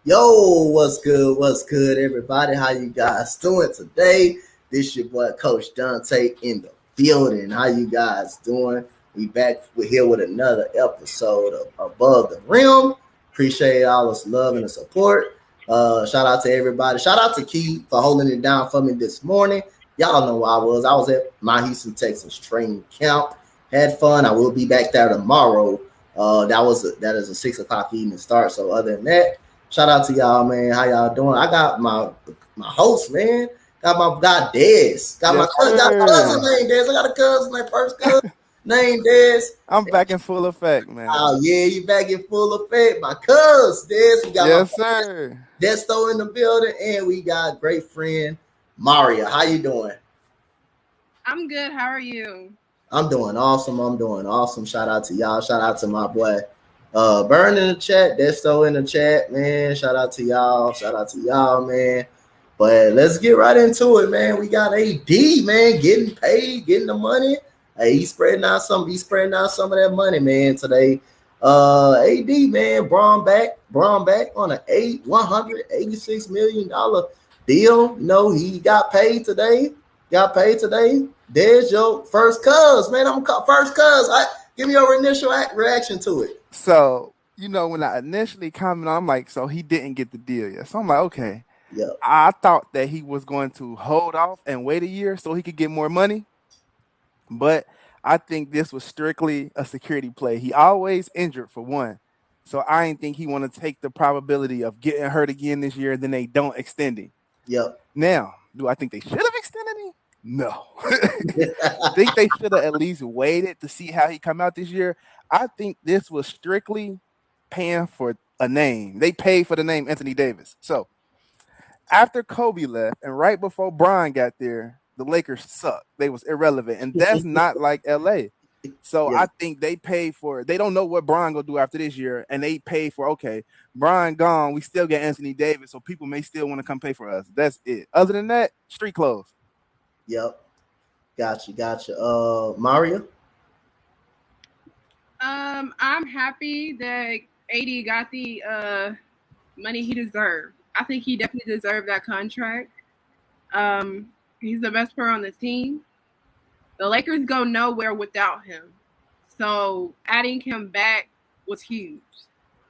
Yo, what's good? What's good, everybody? How you guys doing today? This your boy, Coach Dante, in the building. How you guys doing? We're here with another episode of Above the Rim. Appreciate all this love and the support. Shout out to everybody. Shout out to Key for holding it down for me this morning. Y'all know where I was. I was at my Houston, Texas training camp. Had fun. I will be back there tomorrow. That is a 6 o'clock evening start. So other than that, shout out to y'all, man. How y'all doing? I got my host, man. Got my guy Dez. Got my cousin named Dez. I got a cousin named first cousin named Dez. I'm back in full effect, man. Oh yeah, you back in full effect. My cousin Dez. We got yes, sir. Desto in the building, and we got great friend Maria. How you doing? I'm good. How are you? I'm doing awesome. Shout out to y'all. Shout out to my boy Burn in the chat, Desto in the chat, man. Shout out to y'all, man. But let's get right into it, man. We got AD, man, getting paid, getting the money. Hey, he's spreading out some of that money, man, today. AD, man, Braun back on an $186 million deal. No, he got paid today. There's your first cuz, man. First cuz. Give me your initial reaction to it. So, when I initially commented, I'm like, so he didn't get the deal yet. So I'm like, okay. Yeah. I thought that he was going to hold off and wait a year so he could get more money. But I think this was strictly a security play. He always injured for one. So I didn't think he want to take the probability of getting hurt again this year, then they don't extend him. Yep. Now, do I think they should have extended him? No. I think they should have at least waited to see how he come out this year. I think this was strictly paying for a name. They paid for the name Anthony Davis. So after Kobe left and right before Bron got there, the Lakers sucked. They was irrelevant. And that's not like LA. So yeah. I think they paid for it. They don't know what Bron gonna do after this year. And they paid for, okay, Bron gone. We still get Anthony Davis. So people may still want to come pay for us. That's it. Other than that, street clothes. Yep. Gotcha. Mario? I'm happy that AD got the money he deserved. I think he definitely deserved that contract. He's the best player on the team. The Lakers go nowhere without him. So adding him back was huge.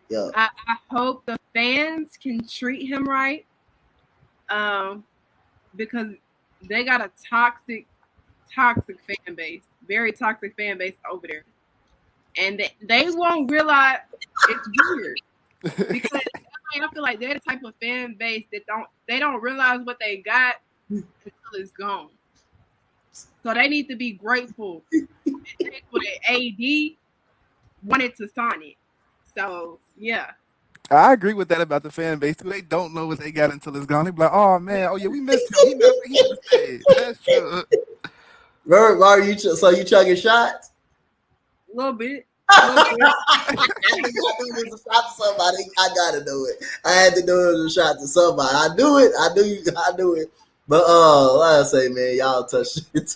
Yeah. I hope the fans can treat him right. Because they got a toxic fan base, very toxic fan base over there. And they won't realize it's weird because I feel like they're the type of fan base that don't realize what they got until it's gone. So they need to be grateful that AD wanted to sign it. So yeah. I agree with that about the fan base too. They don't know what they got until it's gone. They be like, "Oh man, oh yeah, we missed him. He should have stayed." That's true. Mario, so you chugging shots? A little bit. I gotta do it. I had to do it as a shot to somebody. I do it. But like I say, man, y'all touch it.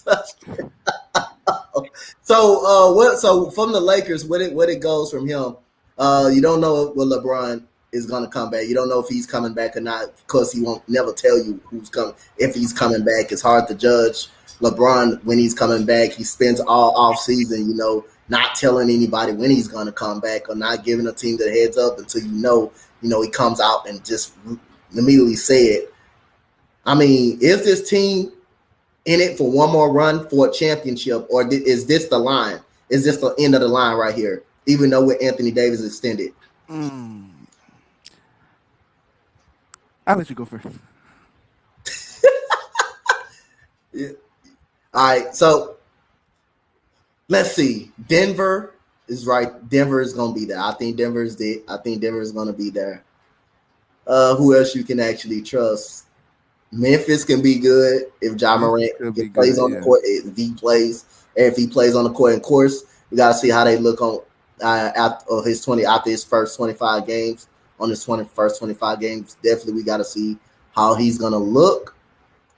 So from the Lakers, what it goes from him? You don't know when LeBron is gonna come back. You don't know if he's coming back or not, because he won't never tell you who's coming. If he's coming back, it's hard to judge LeBron when he's coming back. He spends all off season, not telling anybody when he's gonna come back or not giving a team the heads up until he comes out and just immediately say it. I mean, is this team in it for one more run for a championship, or is this the line? Is this the end of the line right here? Even though with Anthony Davis extended. I'll let you go first. Yeah. All right, so let's see. Denver is right. Denver is going to be there. I think Denver is going to be there. Who else you can actually trust? Memphis can be good if Ja Morant plays on the court. If he plays on the court, of course, we got to see how they look on after his first 25 games. On his first 25 games, definitely we got to see how he's going to look.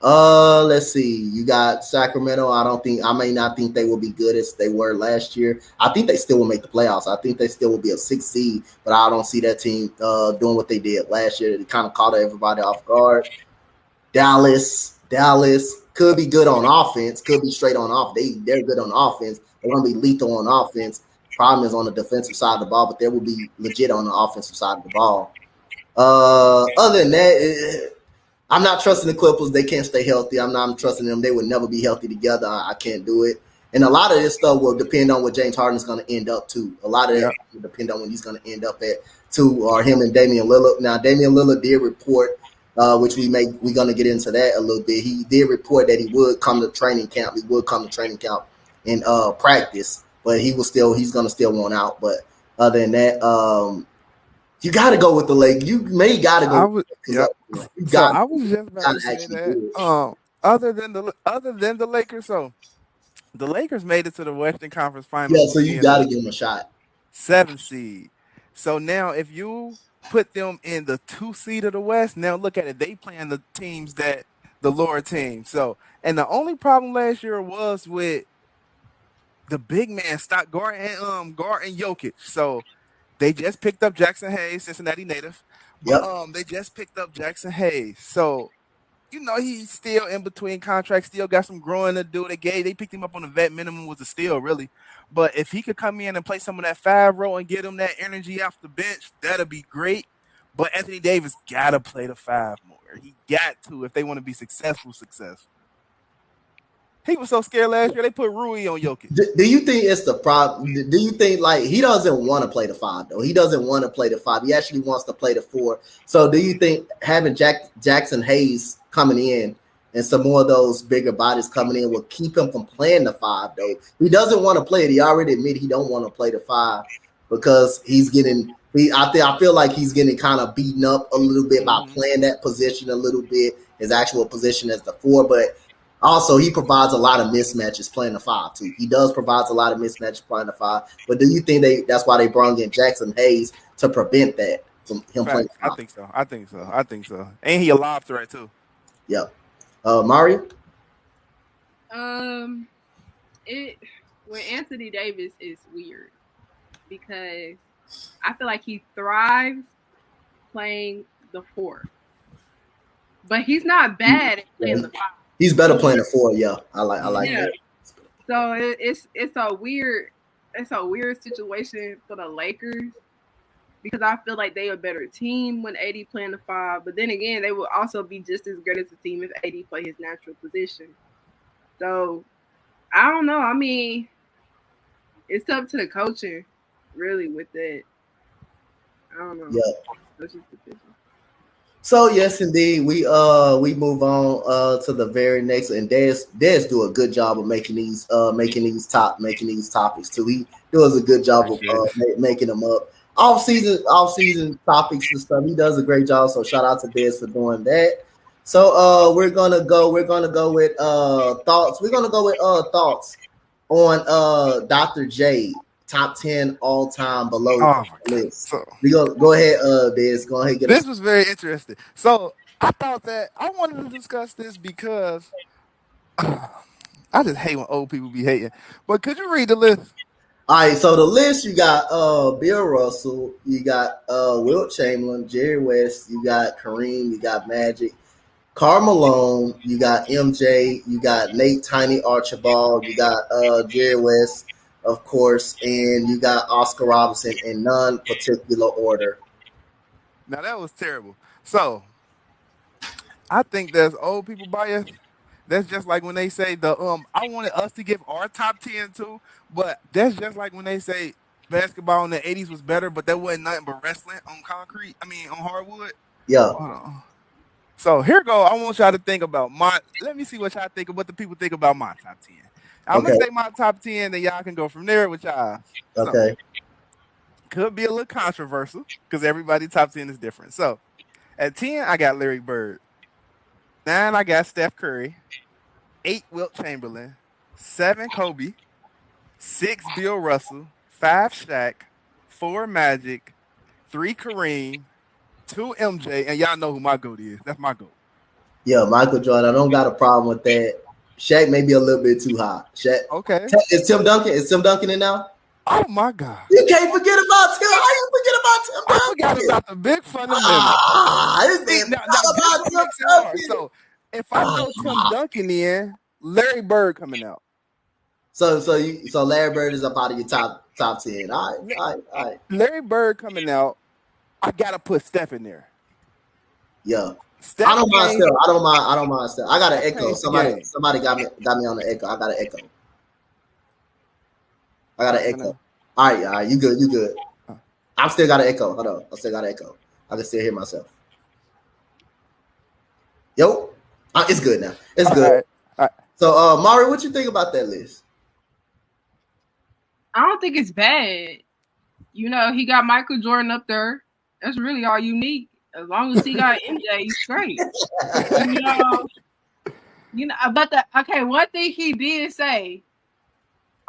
Let's see. You got Sacramento. I may not think they will be good as they were last year. I think they still will make the playoffs. I think they still will be a 6 seed, but I don't see that team doing what they did last year. They kind of caught everybody off guard. Dallas could be good on offense, could be straight on off. They're good on offense. They're gonna be lethal on offense. Problem is on the defensive side of the ball, but they will be legit on the offensive side of the ball. Other than that, I'm not trusting the Clippers. They can't stay healthy. I'm not trusting them. They would never be healthy together. I can't do it. And a lot of this stuff will depend on what James Harden's going to end up to. A lot of that will depend on when he's going to end up at too, or him and Damian Lillard. Now, Damian Lillard did report, which we're going to get into that a little bit. He did report that he would come to training camp. He would come to training camp and practice, but he's going to still want out. But other than that, you got to go with the Lakers. You may got to go. I was just about to say that. Other than the Lakers, so the Lakers made it to the Western Conference Finals. Yeah, so you got to give them a shot. 7 seed. So now, if you put them in the 2 seed of the West, now look at it. They playing the teams that the lower team. So, and the only problem last year was with the big man, Gart and Jokic. So they just picked up Jackson Hayes, Cincinnati native. But they just picked up Jackson Hayes. So, you know, he's still in between contracts, still got some growing to do. They picked him up on the vet minimum, was a steal, really. But if he could come in and play some of that 5 role and get him that energy off the bench, that'd be great. But Anthony Davis gotta play the 5 more. He got to if they want to be successful. He was so scared last year, they put Rui on Jokic. Do you think it's the problem? Do you think, like, he doesn't want to play the 5, though? He doesn't want to play the 5. He actually wants to play the 4. So do you think having Jackson Hayes coming in and some more of those bigger bodies coming in will keep him from playing the 5, though? He doesn't want to play it. He already admitted he don't want to play the 5 because he's getting – I feel like he's getting kind of beaten up a little bit by playing that position a little bit, his actual position as the 4, but – also, he provides a lot of mismatches playing the 5 too. He does provide a lot of mismatches playing the 5. But do you think that's why they brought in Jackson Hayes to prevent that from him playing the 5? I think so. And he a lob threat too. Yeah. Mario? With Anthony Davis is weird because I feel like he thrives playing the 4. But he's not bad at playing the 5. He's better playing the 4, yeah. I like that. So it's a weird situation for the Lakers because I feel like they are a better team when AD playing the 5. But then again, they will also be just as good as a team if AD play his natural position. So I don't know. I mean, it's up to the coaching, really, with that. I don't know. Yeah. So yes, indeed, we move on to the very next, and Des do a good job of making these topics too. He does a good job of making them up. Off season topics and stuff. He does a great job. So shout out to Des for doing that. So we're gonna go with thoughts. We're gonna go with thoughts on Dr. J. Top 10 all time below list. So, we go ahead, Des. Go ahead. This was very interesting. So I thought that I wanted to discuss this because I just hate when old people be hating. But could you read the list? All right. So the list, you got Bill Russell, you got Wilt Chamberlain, Jerry West, you got Kareem, you got Magic, Karl Malone, you got MJ, you got Nate Tiny Archibald, you got Jerry West, of course, and you got Oscar Robertson in none particular order. Now that was terrible. So I think there's old people bias. That's just like when they say I wanted us to give our top 10 too, but that's just like when they say basketball in the 80s was better, but there wasn't nothing but wrestling on on hardwood. Yeah. So here go. I want y'all to think about let me see what y'all think of what the people think about my top 10. I'm going to say my top 10, then y'all can go from there with y'all. Okay. So, could be a little controversial because everybody's top 10 is different. So, at 10, I got Larry Bird. 9, I got Steph Curry. 8, Wilt Chamberlain. 7, Kobe. 6, Bill Russell. 5, Shaq. 4, Magic. 3, Kareem. 2, MJ. And y'all know who my GOAT is. That's my GOAT. Yeah, Michael Jordan. I don't got a problem with that. Shaq may be a little bit too high. Shaq. Okay. Is Tim Duncan? Is Tim Duncan in now? Oh my God. You can't forget about Tim. How you forget about Tim Duncan? I forgot about the big fundamental. This man Now, forgot this about what Tim makes it hard. Duncan. So if I throw Tim Duncan in, Larry Bird coming out. So Larry Bird is up out of your top 10. All right. Larry Bird coming out. I gotta put Steph in there. Yeah. Steph I don't mind Steph. I don't mind Steph. I got an echo. changed Somebody got me on the echo. I got an echo. All right. You good. I still got an echo. Hold on. I still got an echo. I can still hear myself. Yo. It's good now. It's good. All right. So, Mari, what you think about that list? I don't think it's bad. You know, he got Michael Jordan up there. That's really all you need. As long as he got MJ, he's great. But one thing he did say,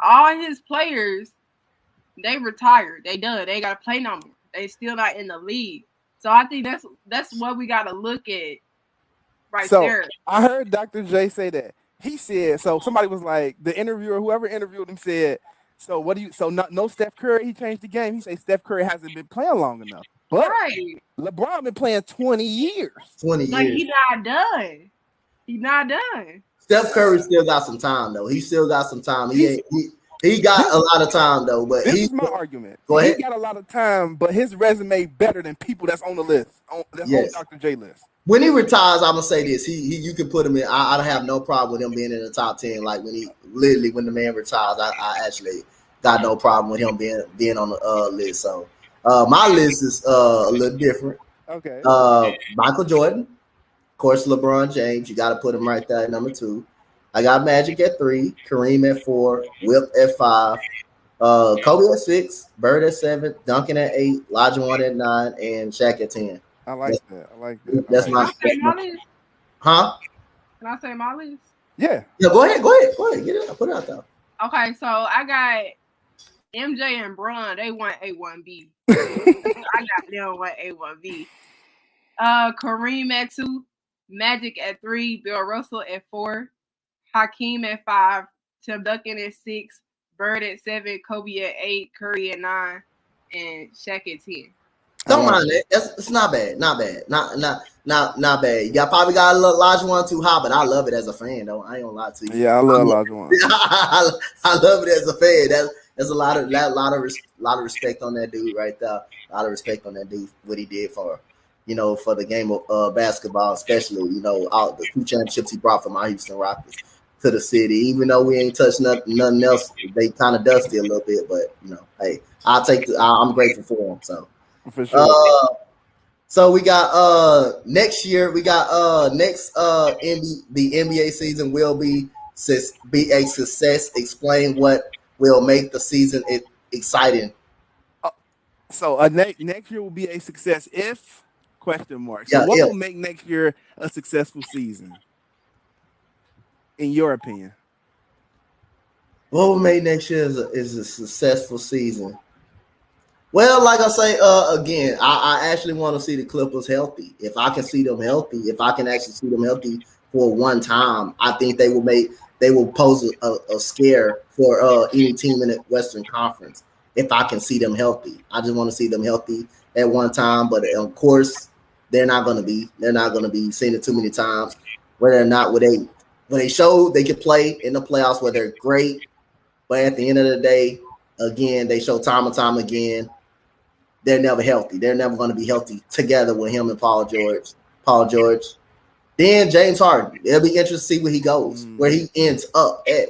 all his players, they retired. They done. They got to play no more. They still not in the league. So I think that's what we got to look at there. I heard Dr. J say that. He said, so somebody was like, the interviewer, whoever interviewed him said, no Steph Curry, he changed the game. He said Steph Curry hasn't been playing long enough. But LeBron been playing 20 years. 20 years. But he's not done. Steph Curry still got some time, though. He still got some time. He got a lot of time, though. But this is my argument. Go ahead. He got a lot of time, but his resume better than people that's on the list. That's on Dr. J list. When he retires, I'm gonna say this: you can put him in. I don't have no problem with him being in the top 10. Like when the man retires, I actually got no problem with him being on the list. So my list is a little different. Okay. Michael Jordan, of course, LeBron James. You got to put him right there at number 2. I got Magic at 3, Kareem at 4, Wilt at 5, Kobe at 6, Bird at 7, Duncan at 8, Olajuwon at 9, and Shaq at 10. I like that. That's my list. Huh? Can I say my list? Yeah. Go ahead. Get it. Put it out there. Okay, so I got MJ and Bron. They want A1B. I got them want A1B. Kareem at 2, Magic at 3, Bill Russell at 4, Hakeem at 5, Tim Duncan at 6, Bird at 7, Kobe at 8, Curry at 9, and Shaq at 10. Don't mind it. It's not bad. Not bad. Not bad. You probably got a little Olajuwon too high, but I love it as a fan, though. I ain't gonna lie to you. Yeah, I love Olajuwon. I love it as a fan. There's a lot of respect on that dude right there. A lot of respect on that dude, what he did for the game of basketball, especially, all the 2 championships he brought from our Houston Rockets to the city. Even though we ain't touched nothing else, they kind of dusty a little bit, but hey, I'm grateful for him. So. For sure. So we got next year. We got the NBA season will be a success. Explain what will make the season exciting. So next year will be a success if ? So what will make next year a successful season? In your opinion, what will make next year is a successful season? Well, like I say, again, I actually want to see the Clippers healthy. If I can see them healthy, if I can actually see them healthy for one time, I think they will pose a scare for any team in the Western Conference. If I can see them healthy, I just want to see them healthy at one time. But of course, they're not going to be. They're not going to be seen it too many times. Whether or not when they show they can play in the playoffs, where they're great, but at the end of the day, again, they show time and time again. They're never healthy. They're never going to be healthy together with him and Paul George. Then James Harden. It'll be interesting to see where he goes, where he ends up at.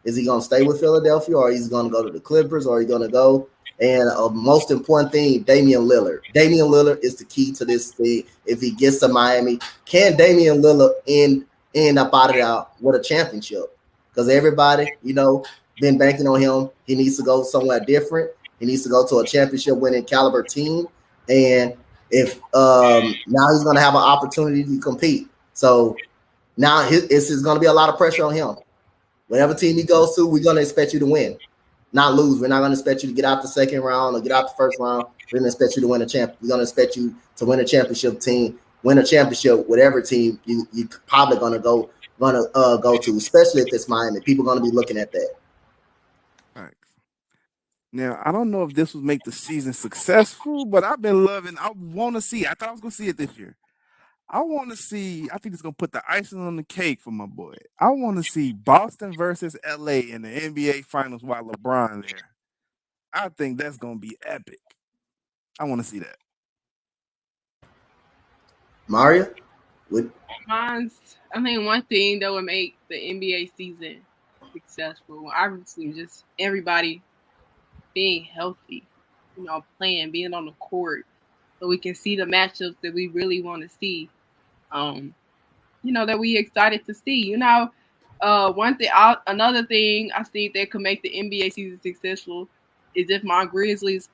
Is he going to stay with Philadelphia, or is he going to go to the Clippers, or is he going to go? And most important thing, Damian Lillard. Damian Lillard is the key to this thing. If he gets to Miami, can Damian Lillard end up out of there with a championship? Because everybody, been banking on him. He needs to go somewhere different. He needs to go to a championship winning caliber team. And if now he's going to have an opportunity to compete. So now it's going to be a lot of pressure on him. Whatever team he goes to, we're going to expect you to win, not lose. We're not going to expect you to get out the second round or get out the first round. We're going to expect you to win a champ. We're going to expect you to win a championship team win a championship, whatever team you probably gonna go to, especially if it's Miami. People gonna be looking at that. Right. Now, I don't know if this would make the season successful, but I've been loving. I want to see. I thought I was gonna see it this year. I want to see. I think it's gonna put the icing on the cake for my boy. I want to see Boston versus LA in the NBA Finals while LeBron there. I think that's gonna be epic. I want to see that. Mario, with I think one thing that would make the NBA season successful, obviously, just everybody being healthy, playing, being on the court, so we can see the matchups that we really want to see. That we excited to see. Another thing I think that could make the NBA season successful is if my Grizzlies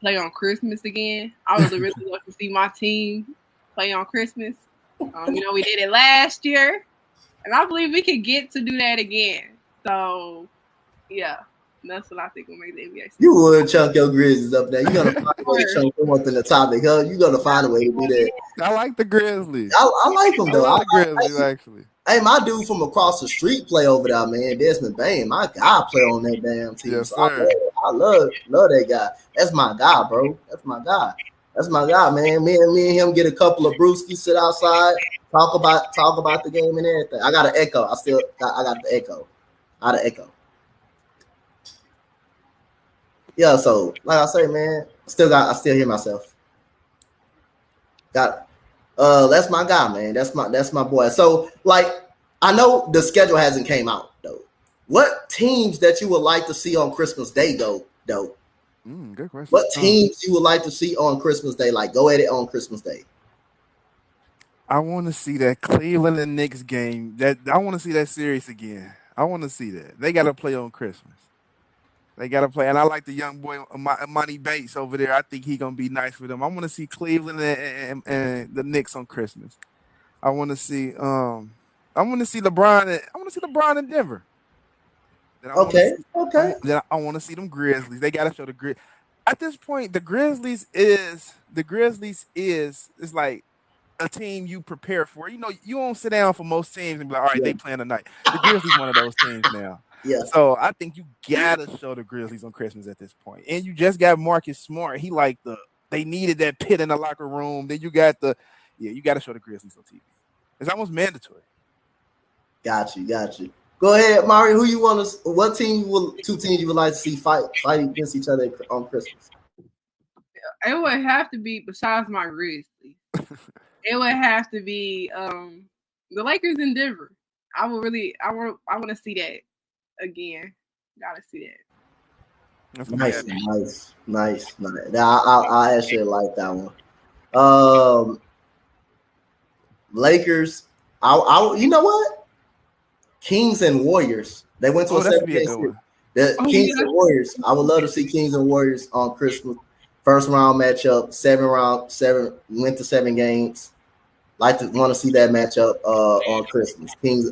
play on Christmas again. I would really love to see my team play on Christmas. We did it last year, and I believe we could get to do that again. So, yeah, that's what I think will make the NBA season. You would chunk your Grizzlies up there. You're gonna find a way to chunk them up in the topic, huh? You're gonna find a way to do that. I like the Grizzlies. I like them though. I like the Grizzlies actually. Hey, my dude from across the street play over there, man. Desmond Bain, my guy play on that damn team. Yes, so sir. I love that guy. That's my guy, bro. That's my guy. That's my guy, man. Me and him get a couple of brewskis, sit outside, talk about the game and everything. I got an echo. I got the echo. I got an echo. Yeah, so like I say, man, I still hear myself. Got it. That's my guy, man. That's my boy. So, like, I know the schedule hasn't came out though. What teams that you would like to see on Christmas Day though? Good question. What teams you would like to see on Christmas Day? Like, go at it on Christmas Day. I want to see that Cleveland and Knicks game. I want to see that series again. I want to see that. They got to play on Christmas. They got to play, and I like the young boy Monty Bates over there. I think he's gonna be nice for them. I want to see Cleveland and the Knicks on Christmas. I want to see LeBron. I want to see LeBron in Denver. Okay. Then I want to see them Grizzlies. They got to show the grit. At this point, the Grizzlies is like a team you prepare for. You won't sit down for most teams and be like, all right, they playing tonight. The Grizzlies one of those teams now. Yeah. So I think you gotta show the Grizzlies on Christmas at this point. And you just got Marcus Smart. He they needed that pit in the locker room. Then you got you gotta show the Grizzlies on TV. It's almost mandatory. Got you. Go ahead, Mario. Who you want to? What team? Two teams you would like to see fight against each other on Christmas? It would have to be, besides my Grizzlies, it would have to be the Lakers in Denver. I want to see that again. Gotta see that. Nice. I actually like that one. Lakers. You know what? Kings and Warriors. They went to a 7-game series. Kings and Warriors. I would love to see Kings and Warriors on Christmas. First round matchup, 7 went to 7 games. Want to see that matchup on Christmas. Kings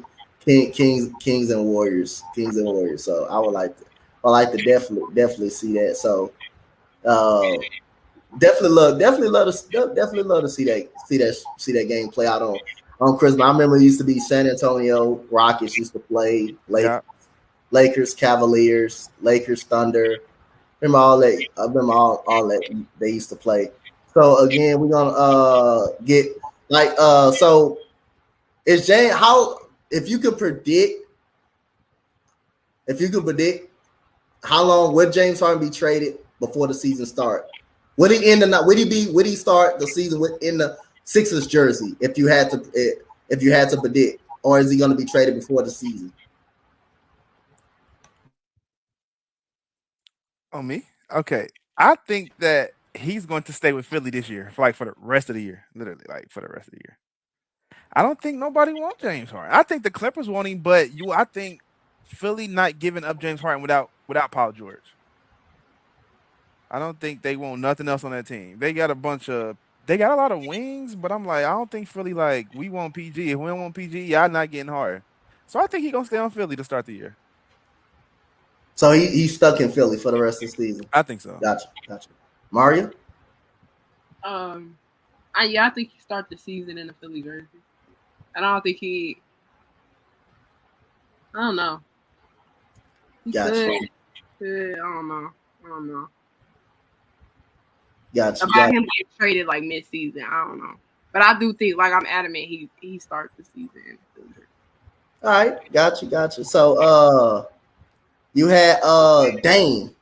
and Warriors. So I would like to definitely see that. So definitely love to see that game play out on Christmas. I remember it used to be San Antonio Rockets used to play Lakers, Cavaliers, Lakers, Thunder. Remember all that? I remember all that they used to play. So again, we're gonna get so is James if you could predict how long would James Harden be traded before the season start? Would he end would he start the season in the Sixers jersey if you had to predict, or is he going to be traded before the season? Oh, me? Okay. I think that he's going to stay with Philly this year, for the rest of the year. Literally, for the rest of the year. I don't think nobody wants James Harden. I think the Clippers want him, but I think Philly not giving up James Harden without Paul George. I don't think they want nothing else on that team. They got a lot of wings, but I'm like, I don't think Philly we want PG. If we don't want PG, y'all not getting Harden. So I think he's gonna stay on Philly to start the year. So he's stuck in Philly for the rest of the season. I think so. Gotcha. Mario? I I think he start the season in the Philly jersey. I don't think he. I don't know. He Gotcha. could. I don't know. I don't know Gotcha. about him getting traded like mid-season. I don't know, but I do think like I'm adamant he starts the season in the Philly jersey. All right, gotcha. So you had Dane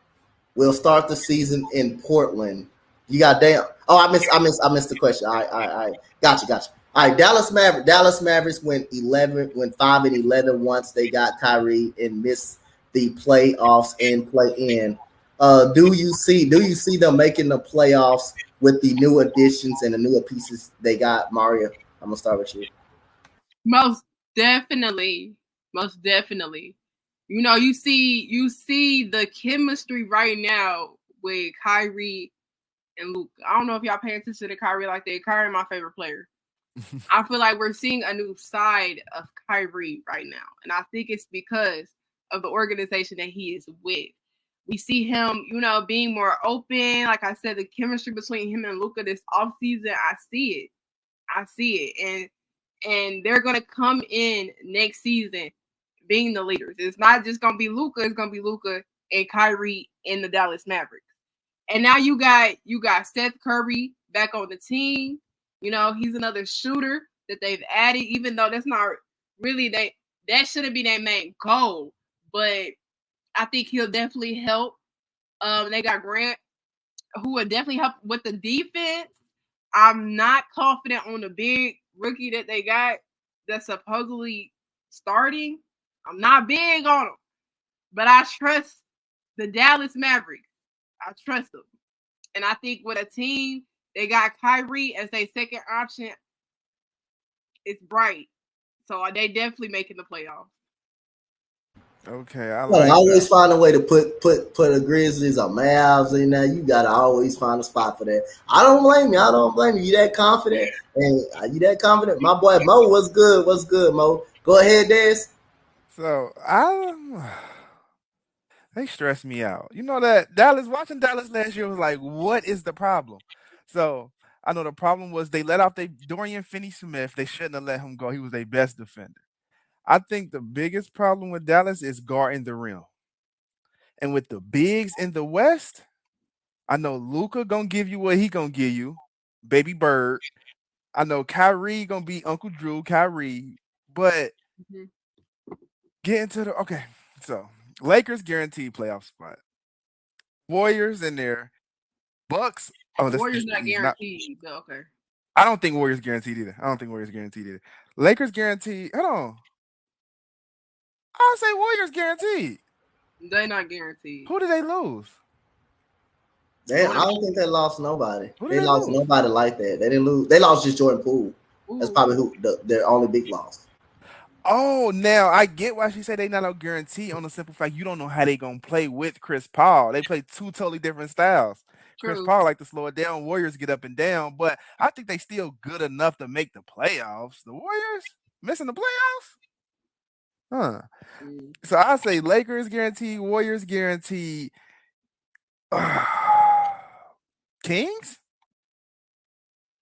will start the season in Portland. You got Dane. Oh, I missed the question. All right. Gotcha. All right, Dallas Mavericks went 5-11 once they got Kyrie and missed the playoffs and play in. Do you see them making the playoffs with the new additions and the newer pieces they got, Mario? I'm gonna start with you. Most definitely. Most definitely. You see the chemistry right now with Kyrie and Luke. I don't know if y'all pay attention to Kyrie like that. Kyrie, my favorite player. I feel like we're seeing a new side of Kyrie right now. And I think it's because of the organization that he is with. We see him, being more open. Like I said, the chemistry between him and Luka this offseason, I see it. And they're gonna come in next season being the leaders. It's not just gonna be Luka, it's gonna be Luka and Kyrie in the Dallas Mavericks. And now you got Seth Curry back on the team. He's another shooter that they've added, even though that's not really that shouldn't be their main goal. But I think he'll definitely help. They got Grant, who would definitely help with the defense. I'm not confident on the big rookie that they got that's supposedly starting. I'm not big on them, but I trust the Dallas Mavericks. I trust them. And I think with a team, they got Kyrie as their second option. It's bright. So they definitely making the playoffs. Okay, I Gotta like always that. find a way to put a Grizzlies or Mavs in there. You gotta always find a spot for that. I don't blame you. You that confident? And you that confident? My boy Mo, what's good? What's good, Mo? Go ahead, Des. So they stress me out. You know that watching Dallas last year was like, what is the problem? So I know the problem was they let off Dorian Finney-Smith. They shouldn't have let him go. He was their best defender. I think the biggest problem with Dallas is guarding the rim. And with the bigs in the West, I know Luka gonna give you what he gonna give you, baby bird. I know Kyrie gonna be Uncle Drew, Kyrie, but Mm-hmm. get into the okay. So Lakers guaranteed playoff spot. Warriors in there. Bucks. Oh, that's Warriors not he's not. guaranteed, but okay. I don't think Warriors guaranteed either. Lakers guaranteed. Hold on. I'll say Warriors guaranteed. They not guaranteed. Who did they lose? I don't think they lost nobody. Who did They they lost lose? nobody like that. They didn't lose. They lost just Jordan Poole. That's Ooh. probably their only big loss. Oh, now I get why she said they not a guarantee on the simple fact you don't know how they gonna play with Chris Paul. They play two totally different styles. Chris True. Paul like to slow it down. Warriors get up and down, but I think they still good enough to make the playoffs. The Warriors missing the playoffs? Huh. Mm. So I say Lakers guaranteed, Warriors guaranteed. Kings?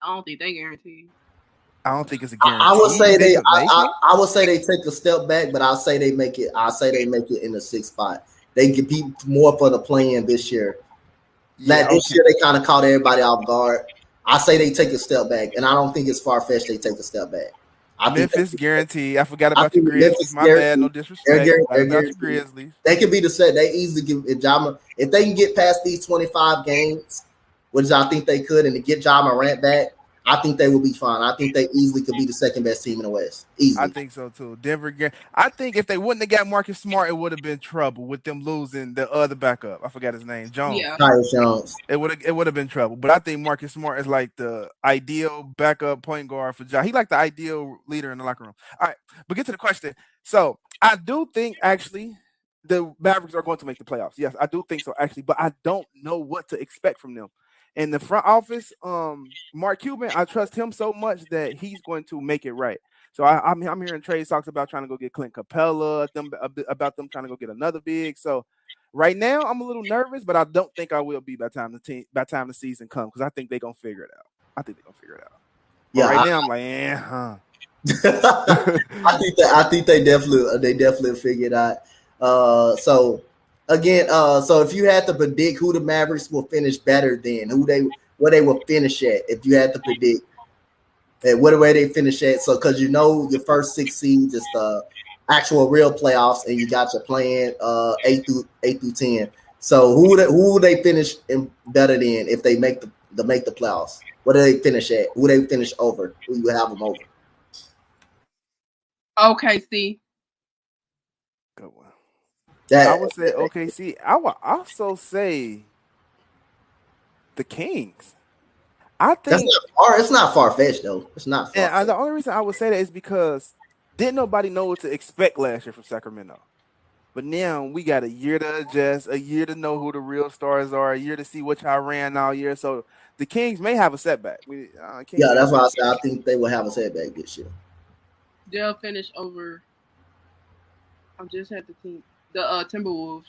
I don't think they guaranteed. I don't think it's a I would guarantee say they they. could make it. I would say they take a step back, but I'll say they make it. I'll say they make it in the sixth spot. They could be more for the play-in this year. Yeah, This year they kind of caught everybody off guard. I say they take a step back, and I don't think it's far fetched. They take a step back. Memphis guaranteed. I forgot I about your think Grizzlies. Memphis My bad. No guaranteed. disrespect. Forgot They're about your guaranteed. Grizzlies. They could be the set. They easily give if they can get past these 25 games, which I think they could, and to get Ja Morant back, I think they will be fine. I think they easily could be the second best team in the West. I Easily. think so too. I think if they wouldn't have got Marcus Smart, it would have been trouble with them losing the other backup. I forgot his name, Jones. Yeah. Tyus Jones. It would have been trouble. But I think Marcus Smart is like the ideal backup point guard for Ja. He like the ideal leader in the locker room. All right, but get to the question. So I do think actually the Mavericks are going to make the playoffs. Yes, I do think so actually, but I don't know what to expect from them. In the front office, Mark Cuban, I trust him so much that he's going to make it right. So I'm hearing trade talks about trying to go get Clint Capella, about them trying to go get another big. So right now I'm a little nervous, but I don't think I will be by time the season comes because I think they're gonna figure it out. But right now I'm like, huh. I think they definitely figured out. So again, so if you had to predict who the Mavericks will finish better than, where they will finish at, if you had to predict where they finish at, so because you know your first 6 seeds is the actual real playoffs, and you got your playing 8 through 10. So who would they finish in better than if they make the playoffs? What do they finish at? Who they finish over? Who you have them over? OKC. Good one. I would say OKC. I would also say the Kings. I think it's not far fetched though. It's not far. And the only reason I would say that is because didn't nobody know what to expect last year from Sacramento. But now we got a year to adjust, a year to know who the real stars are, a year to see what y'all ran all year. So the Kings may have a setback. That's why I said I think they will have a setback this year. They'll finish over. I just had the team, the Timberwolves.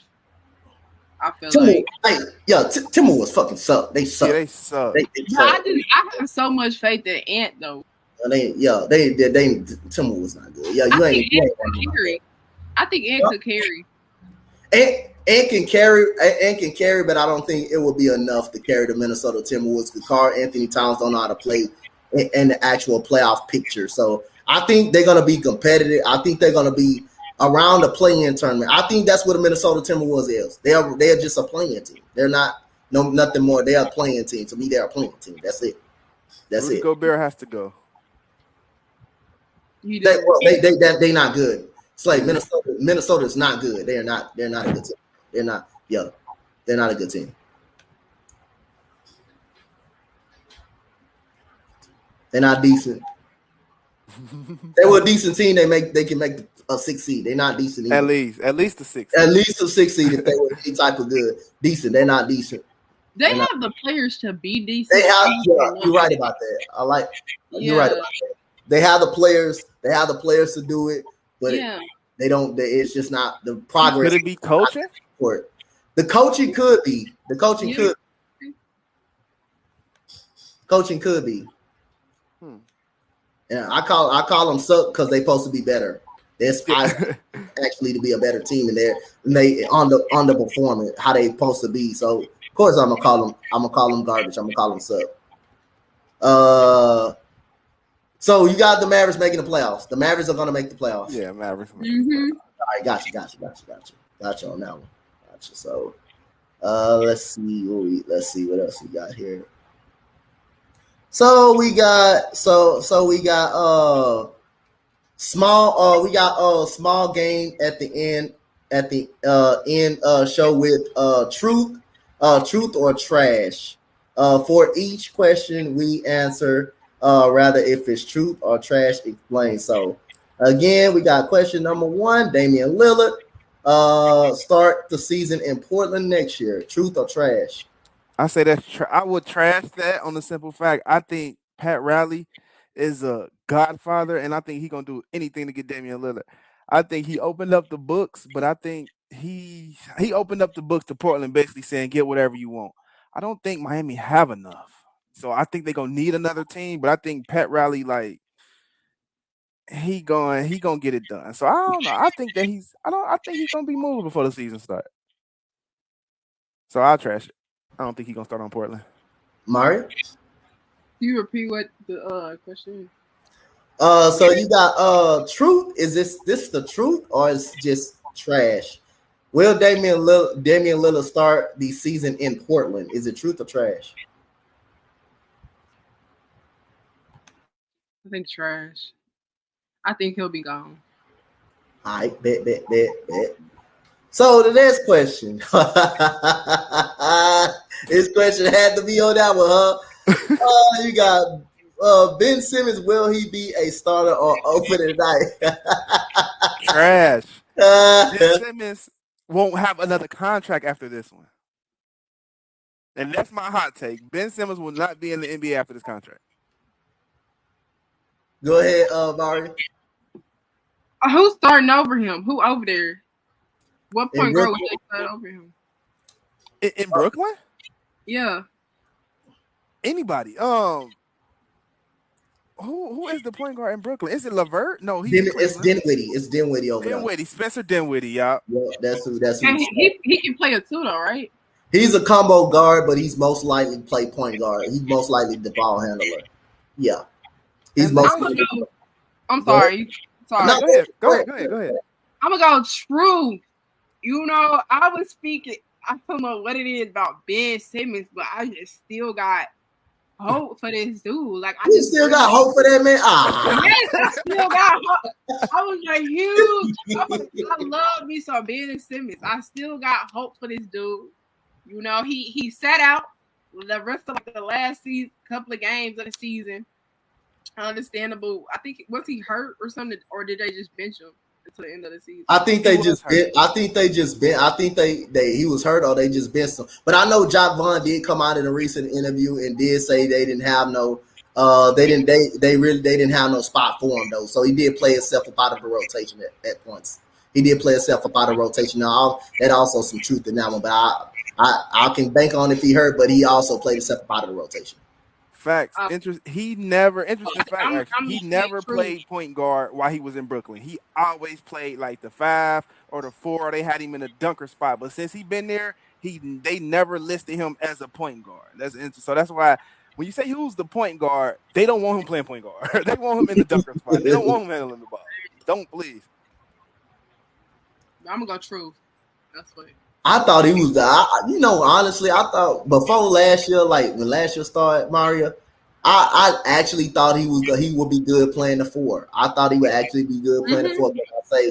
I feel Timberwolves fucking suck. They suck. Yeah, they suck. I have so much faith in Ant though. Timberwolves not good. Yeah, you ain't carry. I think Ant could carry. Ant can carry, but I don't think it will be enough to carry the Minnesota Timberwolves because Karl Anthony Towns don't know how to play in the actual playoff picture. So I think they're gonna be competitive. I think they're gonna be around the play-in tournament. I think that's what the Minnesota Timberwolves is. They're just a playing team. They're nothing more. They are a playing team. To me, they're a playing team. That's it. That's Rudy it. Gobert has to go. They not good. It's like Minnesota is not good. They're not a good team. They're not a good team. They're not decent. They were a decent team. They can make a 6 seed. They're not decent either. At least a 6. At least a 6 seed if they were any type of good. Decent. They're not decent. They have the players to be decent. You're right about that. You're right about that. They have the players. They have the players to do it, but they don't. It's just not the progress. Could it be coaching? The coaching could be. The coaching could. Coaching could be. And I call them suck because they're supposed to be better. They're actually to be a better team, and they underperforming how they supposed to be. So of course I'm gonna call them garbage. I'm gonna call them suck. So you got the Mavericks making the playoffs. The Mavericks are gonna make the playoffs. Yeah, Mavericks. All right, got you on that one. Gotcha. So let's see what else we got here. So we got small game at the end show with truth or trash. For each question we answer, rather if it's truth or trash, explain. So again, we got question number 1, Damian Lillard start the season in Portland next year. Truth or trash? I say that I would trash that on the simple fact I think Pat Riley is a godfather, and I think he's gonna do anything to get Damian Lillard. I think he opened up the books, but I think he opened up the books to Portland, basically saying get whatever you want. I don't think Miami have enough, so I think they're gonna need another team. But I think Pat Riley, like he gonna get it done. So I don't know. I think he's gonna be moved before the season starts. So I'll trash it. I don't think he's gonna start on Portland. Mario? Can you repeat what the question is? So you got truth. Is this the truth or is just trash? Will Damian Lillard start the season in Portland? Is it truth or trash? I think trash. I think he'll be gone. All right, bet. So the next question. This question had to be on that one, huh? You got Ben Simmons. Will he be a starter or opening night? Trash. Ben Simmons won't have another contract after this one. And that's my hot take. Ben Simmons will not be in the NBA after this contract. Go ahead, Mario. Who's starting over him? Who over there? What point guard would they start over him? In Brooklyn? Yeah. Anybody. Who is the point guard in Brooklyn? Is it LeVert? No, he's in It's Cleveland. Dinwiddie. It's Dinwiddie over there. Dinwiddie, Spencer Dinwiddie, y'all. Yeah, that's who. And he can play it too, though, right? He's a combo guard, but he's most likely play point guard. He's most likely the ball handler. Yeah, he's most. I'm sorry. Sorry. No, go ahead. I'm gonna go true. You know, I was speaking. I don't know what it is about Ben Simmons, but I just still got hope for this dude. Like I just still got hope for that man. Yes, I still got hope. I was like huge. I love me some Ben Simmons. I still got hope for this dude. You know, he sat out the rest of the last season, couple of games of the season. Understandable. I think was he hurt or something, or did they just bench him until the end of the season? I think they just he was hurt or they just benched him. But I know Jock Vaughn did come out in a recent interview and did say they didn't have no they didn't have no spot for him though. So he did play himself up out of the rotation at points. He did play himself up out of rotation. Now that also some truth in that one, but I can bank on if he hurt, but he also played himself up out of the rotation. Facts. He never played point guard while he was in Brooklyn. He always played like the 5 or the 4. Or they had him in a dunker spot. But since he been there, they never listed him as a point guard. That's interesting. So that's why when you say who's the point guard, they don't want him playing point guard. They want him in the dunker spot. They don't want him handling the ball. Don't please. I'm gonna go true. That's what. I thought he was honestly, I thought before last year, like when last year started, Mario, I actually thought he would be good playing the 4. I thought he would actually be good playing the 4. But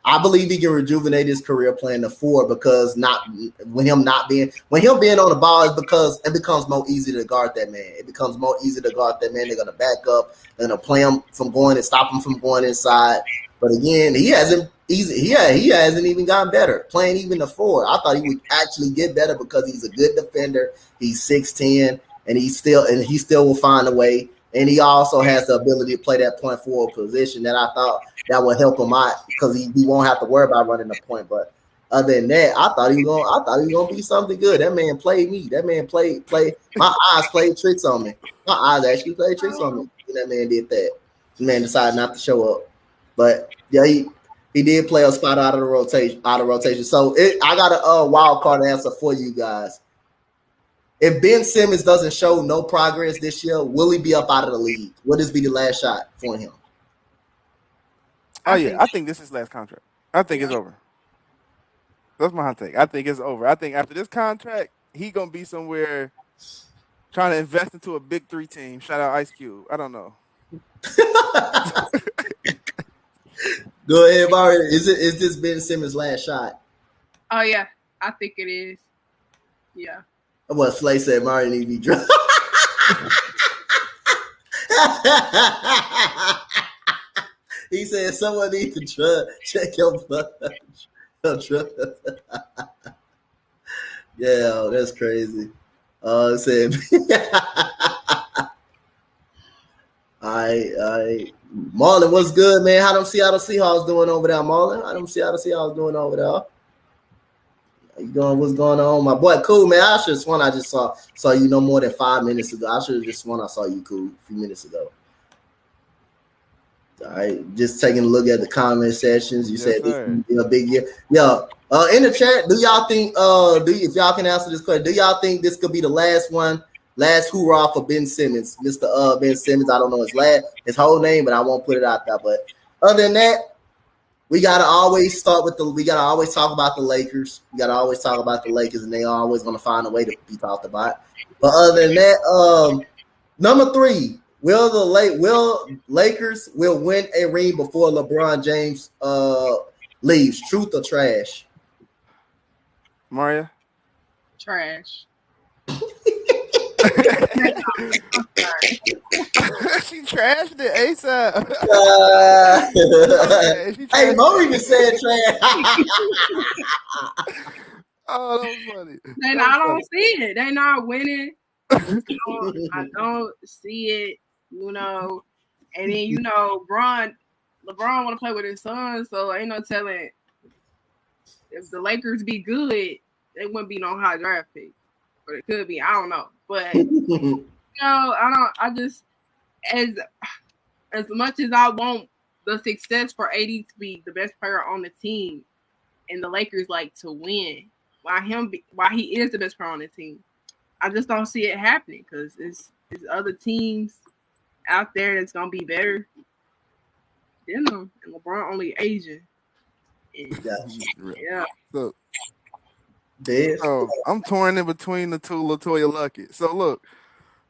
I believe he can rejuvenate his career playing the 4 because when him being on the ball is because it becomes more easy to guard that man. It becomes more easy to guard that man. They're gonna back up, they're gonna play him from going and stop him from going inside. But again, he hasn't even gotten better playing even the 4. I thought he would actually get better because he's a good defender. He's 6'10", and he still will find a way. And he also has the ability to play that point forward position that I thought that would help him out because he won't have to worry about running the point. But other than that, I thought he was gonna be something good. That man played me. That man played. My eyes played tricks on me. My eyes actually played tricks on me. And that man did that. The man decided not to show up. But yeah, he did play a spot out of rotation. So I got a wild card answer for you guys. If Ben Simmons doesn't show no progress this year, will he be up out of the league? Will this be the last shot for him? I think this is his last contract. I think it's over. That's my hot take. I think it's over. I think after this contract, he gonna be somewhere trying to invest into a big 3 team. Shout out Ice Cube. I don't know. Go ahead, Mario. Is this Ben Simmons' last shot? Oh yeah, I think it is. Yeah. What Slay said, Mario need to be drunk. He said someone needs to check your blood. Yeah, that's crazy. Said, I Marlon, what's good, man? How them Seattle Seahawks doing over there, Marlon? How them Seattle Seahawks doing over there? What's going on, my boy? Cool, man. I should have sworn I just saw you no more than 5 minutes ago. I should have just sworn I saw you cool a few minutes ago. All right, just taking a look at the comment sections. You said this be a big year. Yeah. In the chat, do y'all think? If y'all can answer this question, do y'all think this could be the last hoorah for Ben Simmons, Mr. Ben Simmons? I don't know his whole name, but I won't put it out there. But other than that, we gotta always talk about the Lakers. We gotta always talk about the Lakers, and they are always gonna find a way to be talked about. But other than that, number 3. Will Lakers win a ring before LeBron James leaves? Truth or trash? Maria? Trash. She trashed it ASAP. Hey, Mo even said trash. Oh, that was funny. I don't see it. They not winning. I don't see it. And then LeBron want to play with his son, so ain't no telling if the Lakers be good, they wouldn't be no high draft pick, but it could be. I don't know, but I as much as I want the success for AD to be the best player on the team, and the Lakers like to win, why he is the best player on the team, I just don't see it happening because it's other teams out there that's gonna be better than them, and LeBron only Asian. And, yeah. So, This. I'm torn in between the two Latoya Luckett. So look,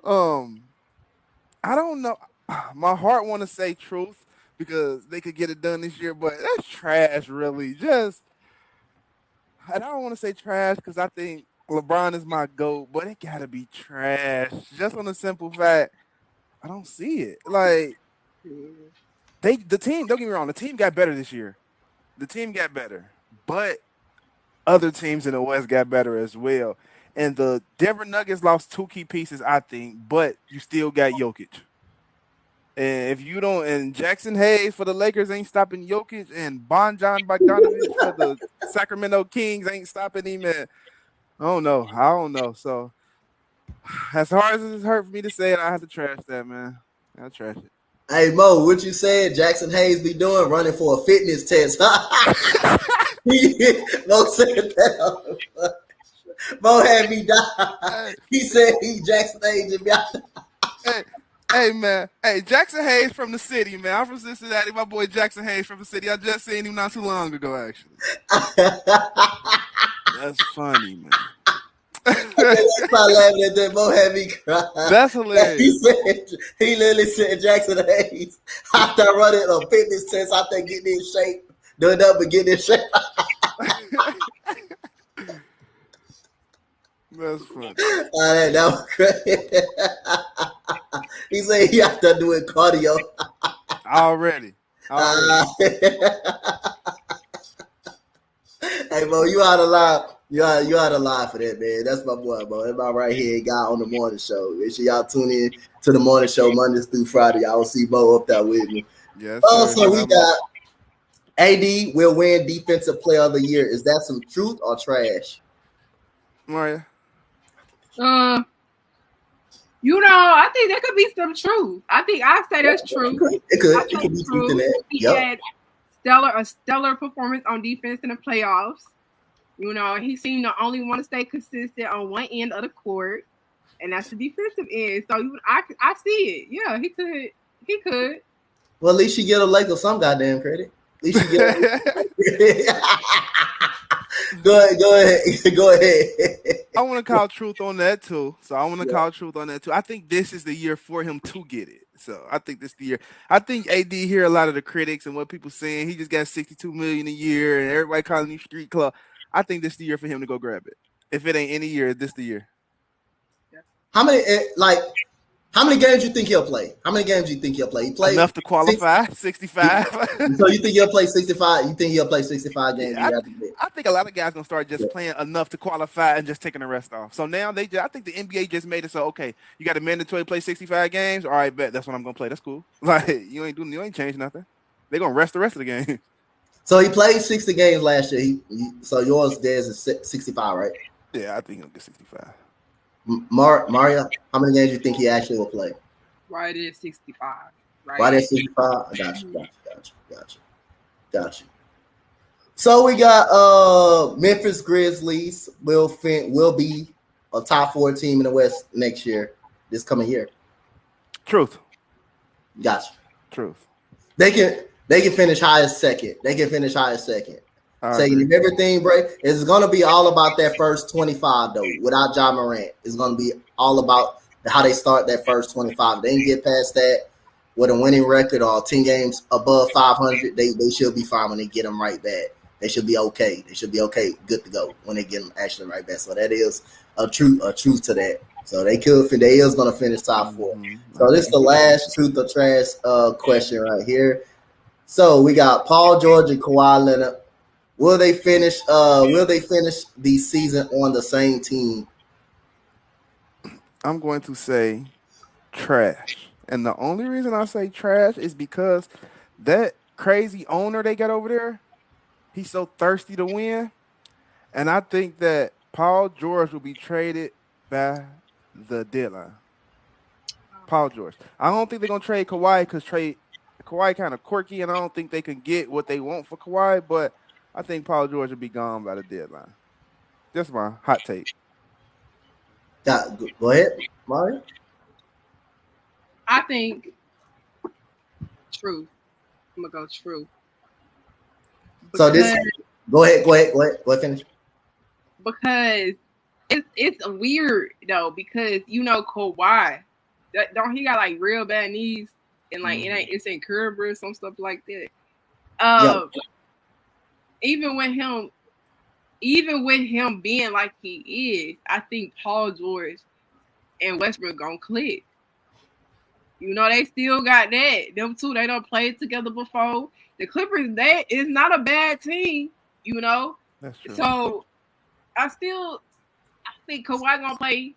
I don't know. My heart want to say truth because they could get it done this year, but that's trash, really. And I don't want to say trash because I think LeBron is my GOAT, but it gotta be trash. Just on the simple fact, I don't see it. Like the team. Don't get me wrong, the team got better this year. The team got better, but other teams in the West got better as well. And the Denver Nuggets lost two key pieces, I think, but you still got Jokic. And if you don't, and Jackson Hayes for the Lakers ain't stopping Jokic, and Bonjan Bogdanovic for the Sacramento Kings ain't stopping him. And I don't know. So as hard as it's hurt for me to say it, I have to trash that, man. I'll trash it. Hey Mo, what you said Jackson Hayes be doing? Running for a fitness test. Mo said that. Mo had me die. He said Jackson Hayes and Hey man, Jackson Hayes from the city, man. I'm from Cincinnati. My boy Jackson Hayes from the city. I just seen him not too long ago, actually. That's funny, man. That's not laughing at that. Mo had me cry. That's hilarious. He literally said Jackson Hayes after running a fitness test, after getting in shape, doing up and getting in shape. That's funny. That was great. He said he out there doing cardio. Already. Hey, Mo, you out of line. You out of line for that, man. That's my boy, Mo. That's my right here guy on the morning show. Make sure y'all tune in to the morning show Mondays through Friday. Y'all will see Mo up there with me. Yes, so we got AD will win Defensive Player of the Year. Is that some truth or trash? Maria? I think there could be some truth. I think I'd say that's true. It could be truth in that. He had a stellar performance on defense in the playoffs. He seemed to only want to stay consistent on one end of the court, and that's the defensive end. So I see it. Yeah, he could. Well, at least you get a Lakers some goddamn credit. At least you get. Go ahead. I want to call truth on that too. I think this is the year for him to get it. So I think this is the year. I think AD hear a lot of the critics and what people saying. He just got $62 million a year, and everybody calling him street club. I think this is the year for him to go grab it. If it ain't any year, this the year. How many games you think he'll play? He played enough to qualify. 65. So you think he'll play 65? You think he'll play 65 games? Yeah, I think a lot of guys gonna start just playing enough to qualify and just taking the rest off. So now I think the NBA just made it so okay, you got a mandatory play 65 games. All right, bet that's what I'm gonna play. That's cool. Like you ain't changed nothing. They're gonna rest the rest of the game. So he played 60 games last year. So yours, Dez, is 65, right? Yeah, I think he'll get 65. Mario, how many games do you think he actually will play? Right at 65. Right at 65? I got you. So we got Memphis Grizzlies will be a top 4 team in the West next year, this coming year. Truth. Gotcha. Truth. They can finish high as second. Saying if everything break, it's gonna be all about that first 25 though. Without Ja Morant, it's gonna be all about how they start that first 25. If they can get past that with a winning record or 10 games above 500, they should be fine when they get them right back. They should be okay. Good to go when they get them actually right back. So that is a truth to that. So they is gonna finish top 4. So this is the last truth or trash question right here. So we got Paul George and Kawhi Leonard. Will they finish the season on the same team? I'm going to say trash. And the only reason I say trash is because that crazy owner they got over there, he's so thirsty to win. And I think that Paul George will be traded by the deadline. Paul George. I don't think they're going to trade Kawhi because Kawhi kind of quirky, and I don't think they can get what they want for Kawhi. But I think Paul George will be gone by the deadline. That's my hot take. Go ahead, Mario. I think true. I'm gonna go true. So this, go ahead, finish. Because it's weird though, because Kawhi, don't he got like real bad knees and like it's incurable or some stuff like that. Even with him being like he is, I think Paul George and Westbrook gonna click. They still got that. Them two, they don't play together before. The Clippers, that is not a bad team. That's true. So I think Kawhi gonna play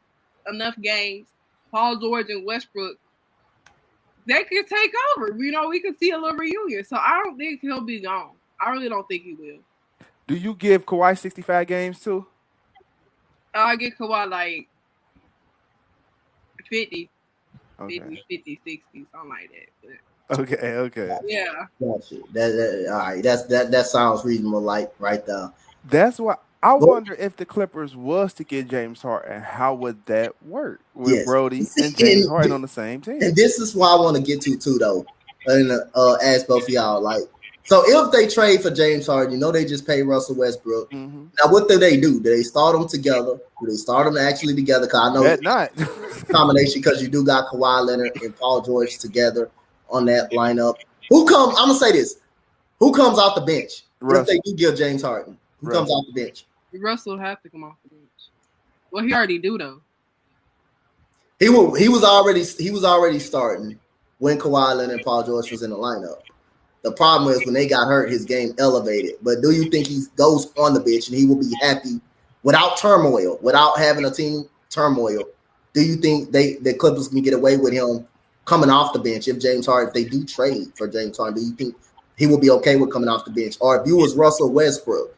enough games. Paul George and Westbrook, they can take over. We can see a little reunion. So I don't think he'll be gone. I really don't think he will. Do you give Kawhi 65 games too? I give Kawhi like 50. Okay. 50, 60, something like that. But, okay. Yeah. Gotcha. All right. That sounds reasonable. Like right there. That's why I wonder if the Clippers was to get James Harden, how would that work with Brody and James Harden on the same team? And this is why I want to get to too, though, and ask both of y'all. Like, so if they trade for James Harden, they just pay Russell Westbrook. Mm-hmm. Now, what do they do? Do they start them together? Do they start them actually together? Because I know it's not combination, because you do got Kawhi Leonard and Paul George together on that lineup. I'm gonna say this: who comes off the bench if they do give James Harden? Who comes off the bench? Russell have to come off the bench. Well, he already do though. He was already starting when Kawhi Leonard and Paul George was in the lineup. The problem is when they got hurt, his game elevated. But do you think he goes on the bench and he will be happy without turmoil, without having a team turmoil? Do you think the Clippers can get away with him coming off the bench if they do trade for James Harden? Do you think he will be okay with coming off the bench? Or if you was Russell Westbrook,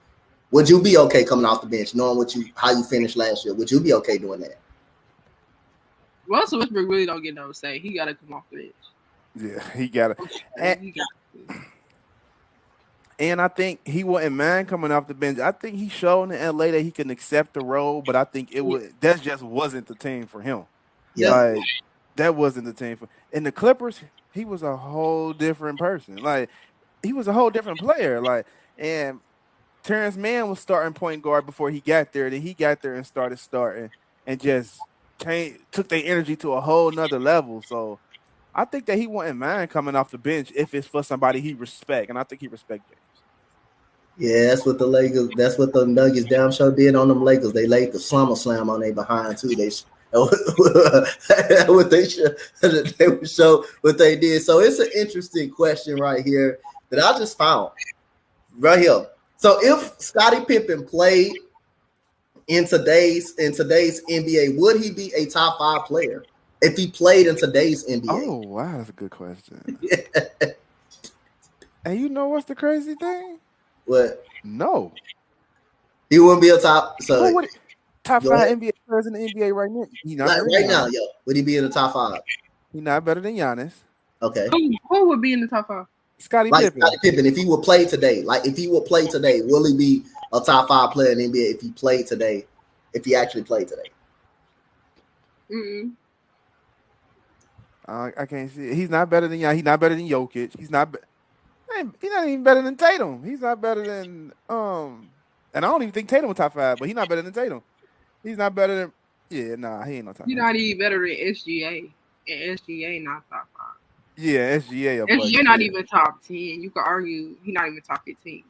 would you be okay coming off the bench, knowing how you finished last year? Would you be okay doing that? Russell Westbrook really don't get no say. He got to come off the bench. Yeah, he got it. And I think he wouldn't mind coming off the bench. I think he showed in LA that he can accept the role, but I think that just wasn't the team for him. Yeah, like, that wasn't the team for. In the Clippers, he was a whole different person. Like, he was a whole different player. Like, and Terrence Mann was starting point guard before he got there. Then he got there and starting and just took their energy to a whole nother level. So I think that he wouldn't mind coming off the bench if it's for somebody he respect, and I think he respects James. Yeah, that's what the Lakers. That's what the Nuggets damn sure did on them Lakers. They laid the summer slam on their behind too. What they would show what they did. So it's an interesting question right here that I just found right here. So if Scottie Pippen played in today's NBA, would he be a top 5 player if he played in today's NBA? Oh wow, that's a good question. And you know what's the crazy thing? What? No, he wouldn't be a top. So top 5 NBA players in the NBA right now. He not right now, yo. Would he be in the top 5? He's not better than Giannis. Okay. Who would be in the top 5? Scottie Pippen. Scottie Pippen, if he would play today, will he be a top 5 player in the NBA if he played today? If he actually played today? I can't see it. He's not better than Giannis. He's not better than Jokic. He's not even better than Tatum. He's not better than and I don't even think Tatum was top 5, but he's not better than Tatum. He's not better than he ain't no top 5. He's not even better than SGA. And SGA not top 5. Yeah, SGA. SGA not even top 10. You could argue he's not even top 15.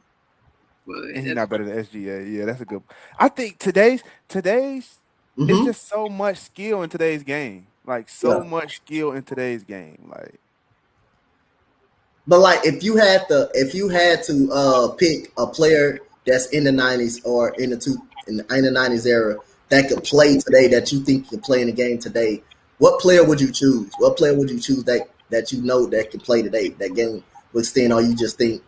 But and he's not better than SGA. Yeah, that's a good. I think today's it's just so much skill in today's game. Like much skill in today's game. Like, but like if you had to pick a player that's in the 90s or in the 90s era that could play today, that you think can play in the game today, what player would you choose? What player would you choose that that can play today? That game would extend, or you just think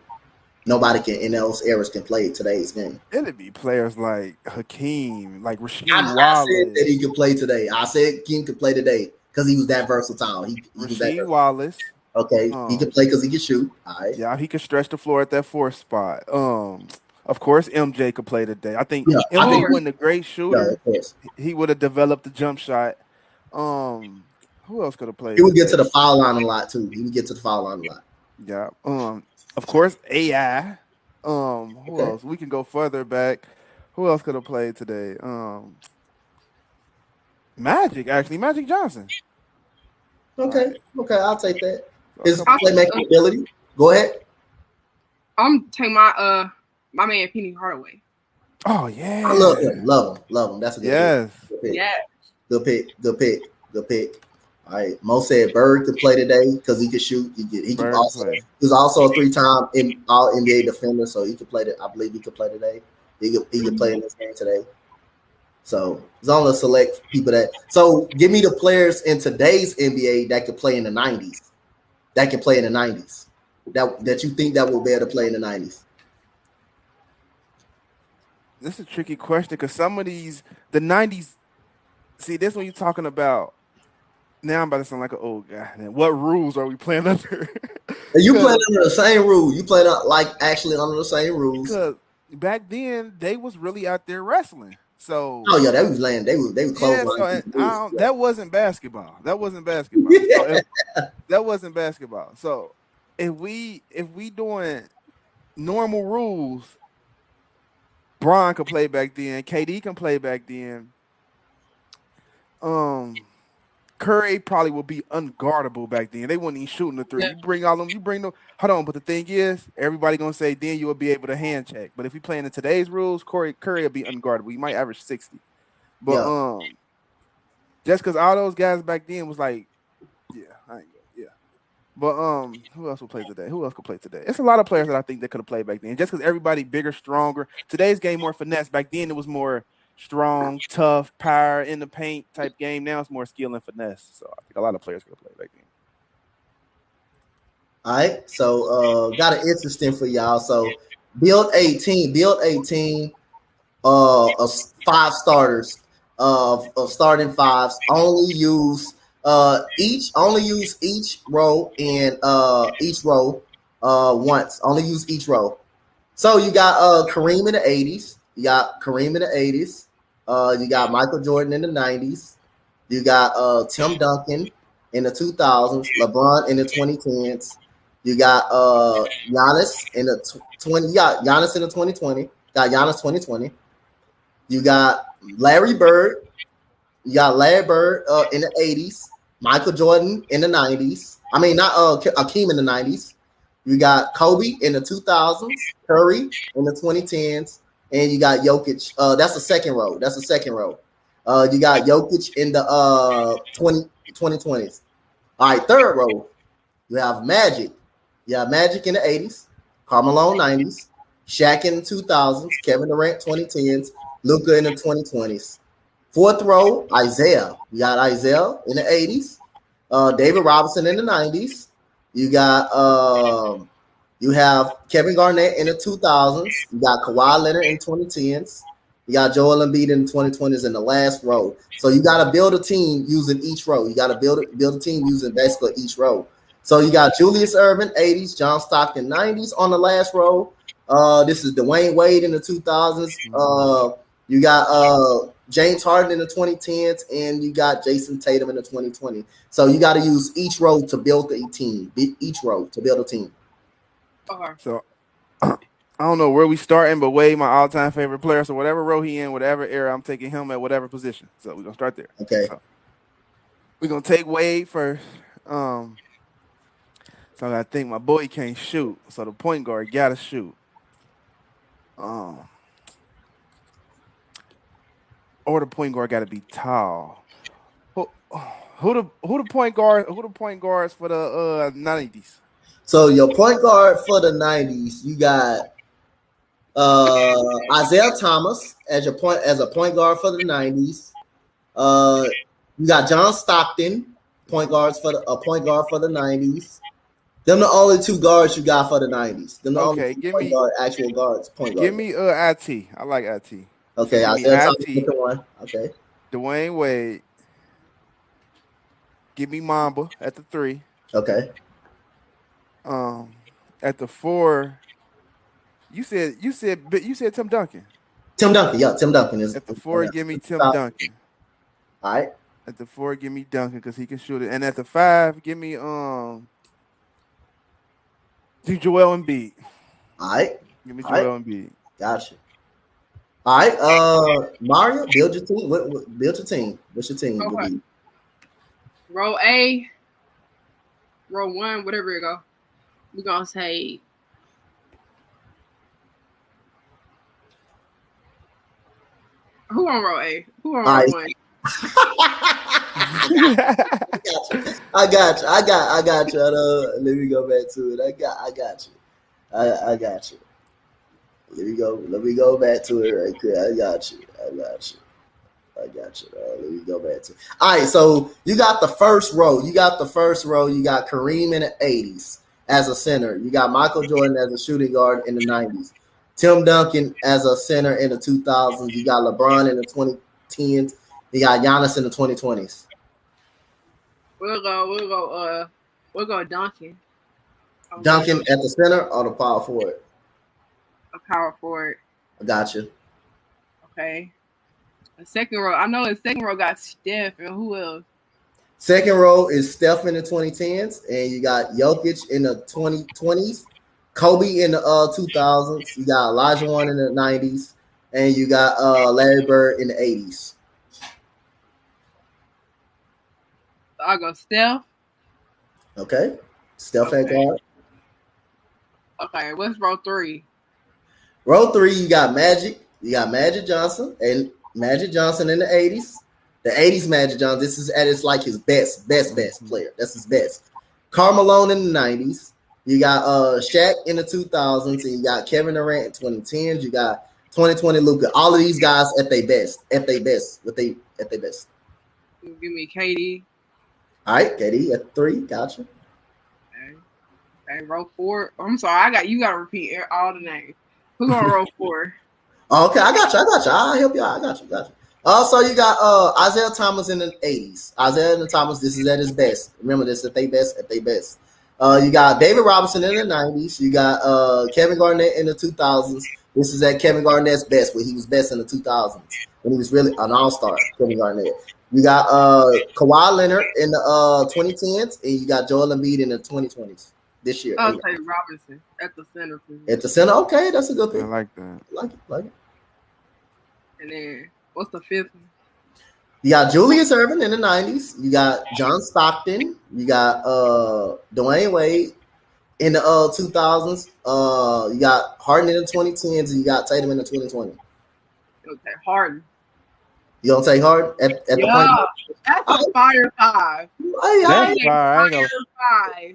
nobody can in those eras can play today's game? It'd be players like Hakeem, like Rasheed Wallace. I said that he could play today. I said Hakeem could play today because he was that versatile. He was that Wallace. Okay, he can play because he can shoot. All right. Yeah, he could stretch the floor at that 4th spot. Of course, MJ could play today. I think Yeah, I MJ think. wasn't a great Yeah, shooter. of course. He would have developed the jump shot. Who else could have He played would get to today? the foul line a lot too. He would get to the foul line a lot. Yeah. Of course, AI. Who Okay. else? We can go further back. Who else could have played today? Magic, actually, Magic Johnson. Okay. Right. Okay. I'll take that. So His playmaking ability. Go ahead. I'm taking my man Penny Hardaway. Oh I love yeah. him. Love him. That's a good Yes. pick. Yeah. Good pick. All right. Mo said Bird could play today because he could shoot. He could Bird also. play. He's also a 3-time All NBA defender, so he could play. I believe he could play today. He could play in this game today. So it's only select people that. So give me the players in today's NBA that could play in the 90s. That can play in the 90s. That you think that will be able to play in the 90s. This is a tricky question because some of these, the 90s, see, this one you're talking about. Now I'm about to sound like an old guy. Man, what rules are we playing under? You playing under the same rule. You playing like actually under the same rules. Because back then they was really out there wrestling. So yeah, they was laying. They were close. Yeah, so that wasn't basketball. That wasn't basketball. So that wasn't basketball. So if we doing normal rules, Bron could play back then. KD can play back then. Curry probably would be unguardable back then. They wouldn't even shooting the three. Yeah. You bring them. Hold on, but the thing is, everybody gonna say then you will be able to hand check. But if we playing in today's rules, Curry will be unguardable. He might average 60. But just because all those guys back then was like, yeah. But who else will play today? Who else could play today? It's a lot of players that I think that could have played back then. Just because everybody bigger, stronger. Today's game more finesse. Back then it was more strong, tough, power in the paint type game. Now it's more skill and finesse. So I think a lot of players could have played back then. All right. So got an interesting for y'all. So build 18. Of 5 starters of starting 5s. Only use each row and each row once. Only use each row. So you got Kareem in the 80s. You got you got Michael Jordan in the 90s. You got Tim Duncan in the 2000s. LeBron in the 2010s. You got Giannis in the 20. You got Giannis in the 2020. Got Giannis 2020. You got Larry Bird. You got Larry Bird in the 80s. Michael Jordan in the 90s. I mean, not Akeem in the 90s. You got Kobe in the 2000s. Curry in the 2010s. And you got Jokic. That's the second row. You got Jokic in the 2020s. All right, third row. You have Magic. You have Magic in the 80s. Carmelo 90s. Shaq in the 2000s. Kevin Durant 2010s. Luka in the 2020s. Fourth row, Isaiah. You got Isaiah in the 80s. David Robinson in the 90s. You got you have Kevin Garnett in the 2000s. You got Kawhi Leonard in 2010s. You got Joel Embiid in the 2020s in the last row. So you got to build a team using each row. You got to build a team using basically each row. So you got Julius Erving 80s, John Stockton 90s on the last row. This is Dwayne Wade in the 2000s. You got James Harden in the 2010s, and you got Jason Tatum in the 2020. So you got to use each row to build a team. Each row to build a team. So I don't know where we starting, but Wade, my all-time favorite player. So whatever row he in, whatever era, I'm taking him at whatever position. So we're gonna start there. Okay. So we're gonna take Wade first. So I think my boy can't shoot, so the point guard gotta shoot. Or the point guard got to be tall. Who the point guard? Who the point guards for the 90s? So your point guard for the 90s, you got Isaiah Thomas as a point guard for the 90s. You got John Stockton, point guard for the 90s. Them the only 2 guards you got for the 90s. Them the only 2 actual guards. Point guard. Give me IT. I like IT. Okay, so Isaiah Thomas the one. Okay. Dwayne Wade. Give me Mamba at the 3. Okay. At the 4, you said Tim Duncan. Tim Duncan, yeah, Tim Duncan is At the 4, give me Tim all Duncan. right. At the 4, give me Duncan because he can shoot it. And at the 5, give me Joel Embiid. All right. Give me All right. Joel Embiid. Gotcha. All right. Mario, build your team. Build your team. What's your team? Okay. Row A, row 1, whatever you go. We're gonna say who on row A? Who on row 1? I got you. Let me go back to it. I got you. I got you. Let me go back to it right quick. I got you. Let me go back to it. All right, so you got the first row. You got Kareem in the 80s as a center. You got Michael Jordan as a shooting guard in the 90s. Tim Duncan as a center in the 2000s. You got LeBron in the 2010s. You got Giannis in the 2020s. We'll go Duncan. Duncan at the center or the power forward? A power forward. I got you. Okay. The second row. I know the second row got Steph and who else? Second row is Steph in the 2010s, and you got Jokic in the 2020s, Kobe in the 2000s. You got Olajuwon in the 90s, and you got Larry Bird in the 80s. I'll go Steph. Okay. Steph at guard. Okay, what's row 3? Row 3, you got Magic. You got Magic Johnson and Magic Johnson in the 80s. The 80s Magic Johnson. This is at its like his best player. That's his best. Karl Malone in the 90s. You got Shaq in the 2000s, and you got Kevin Durant in 2010s. You got 2020 Luka. All of these guys at their best. At their best. Give me KD. All right, KD at 3. Gotcha. Okay, row 4. I'm sorry, you gotta repeat all the names. Who's on row 4? Okay, I got you. I'll help you out. I got you. Also, you got Isaiah Thomas in the 80s. Isaiah Thomas, this is at his best. Remember, this is at their best. You got David Robinson in the 90s. You got Kevin Garnett in the 2000s. This is at Kevin Garnett's best, where he was best in the 2000s, when he was really an all-star, Kevin Garnett. You got Kawhi Leonard in the 2010s, and you got Joel Embiid in the 2020s. This year. I'll say Robinson at the center. At the center, okay, that's a good pick. I like that. Like it. And then what's the 5th one? You got Julius Erving in the 90s. You got John Stockton. You got Dwayne Wade in the 2000s. You got Harden in the 2010s, and you got Tatum in the 2020. Okay, Harden. You gonna take Harden at the point? That's a fire 5. That's fire.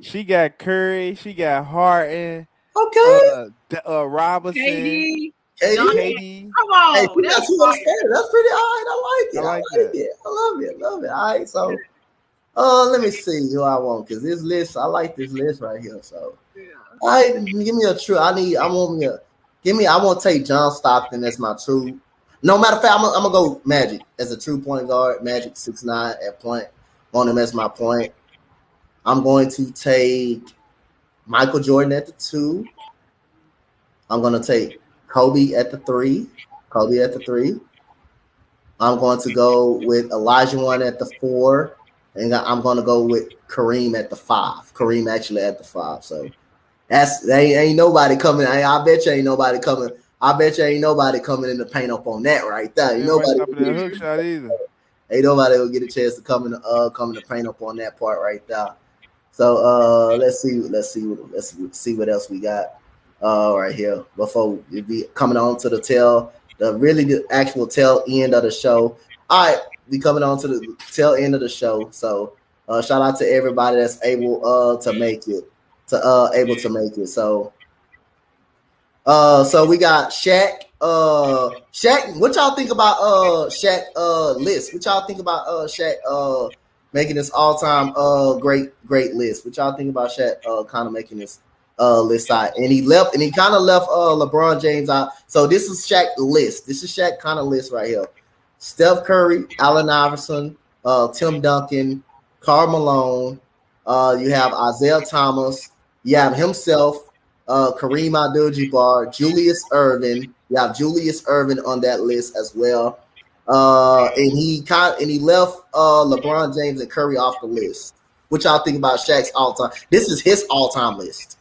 She got Curry. She got Harden. Okay. Robinson. KD. KD. Come on. Hey, that's pretty all right. I like it. I like it. I love it. All right. So let me see who I want, because this list, I like this list right here. So all right, give me a true. I want to take John Stockton as my true. No matter of fact, I'm gonna go Magic as a true point guard. Magic 6'9" at point. Want him as my point. I'm going to take Michael Jordan at the 2. I'm going to take Kobe at the 3. I'm going to go with Olajuwon at the 4. And I'm going to go with Kareem at the 5. Kareem actually at the 5. So ain't nobody coming. I bet you ain't nobody coming. In the paint up on that right there. Ain't nobody that hook shot either. Ain't nobody will get a chance to come in the paint up on that part right there. So let's see what else we got right here before we be coming on to the actual tail end of the show. All right, we coming on to the tail end of the show. So shout out to everybody that's able to make it. So we got Shaq. Shaq, what y'all think about Shaq list? What y'all think about Shaq making this all-time great list? What y'all think about Shaq kind of making this list out? And he kind of left LeBron James out. So this is Shaq list. This is Shaq kind of list right here. Steph Curry, Allen Iverson, Tim Duncan, Karl Malone. You have Isaiah Thomas, You have himself, Kareem Abdul-Jabbar, Julius Irvin. You have Julius Irvin on that list as well. And he left LeBron James and Curry off the list. What y'all think about Shaq's all-time? This is his all-time list.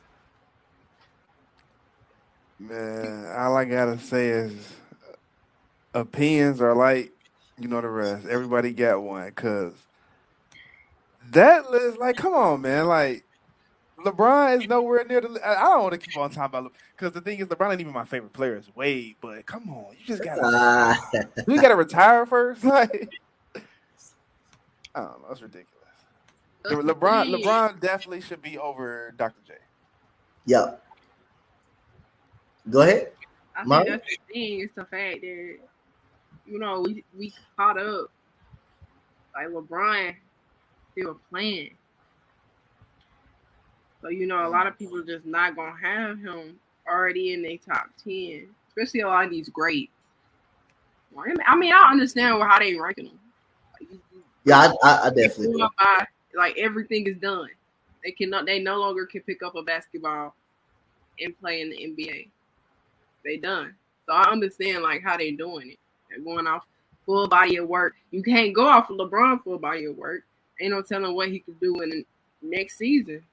Man, all I gotta say is opinions are like, you know, the rest. Everybody got one, cause that list, like, come on, man, like LeBron is nowhere near the. I don't want to keep on talking about because the thing is, LeBron ain't even my favorite player. Is Wade, but come on, you just gotta. Uh, We gotta retire first, like. I don't know. That's ridiculous. LeBron definitely should be over Dr. J. yeah. Go ahead. I think that's the thing. It's the fact that we caught up. Like LeBron still playing, so a lot of people just not gonna have him already in their top 10, especially a lot of these greats. I mean, I understand how they ranking them. Yeah, I definitely. Like everything is done. They no longer can pick up a basketball and play in the NBA. They done. So I understand like how they doing it. They're going off full body of work. You can't go off of LeBron full body of work. Ain't no telling what he could do in the next season.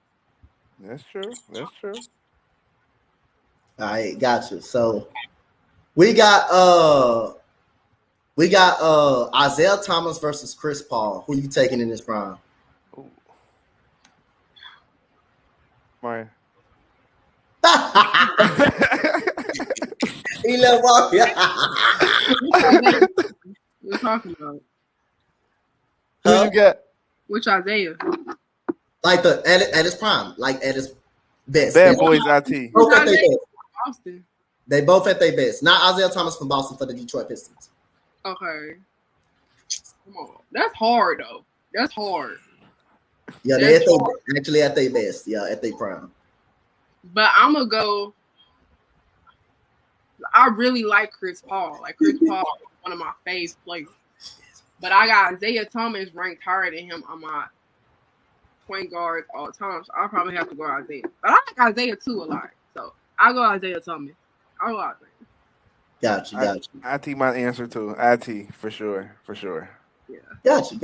That's true. That's true. All right, gotcha. So we got Isaiah Thomas versus Chris Paul. Who you taking in this prime? Right. He left off. We're talking about. Who you got? Which Isaiah? Like at his prime, like at his best. Bad Boys IT. Both at their best. Boston. They both at their best. Not Isaiah Thomas from Boston for the Detroit Pistons. Okay. Come on. That's hard though. That's hard. Yeah, they're actually at their best. Yeah, at their prime. But I'm gonna go. I really like Chris Paul. Like Chris Paul is one of my favorite players. But I got Isaiah Thomas ranked higher than him on my point guards all time. So I'll probably have to go Isaiah. But I like Isaiah too a lot. So I'll go Isaiah Thomas. I'll go Isaiah. Gotcha. IT my answer too. IT for sure. Yeah. Gotcha.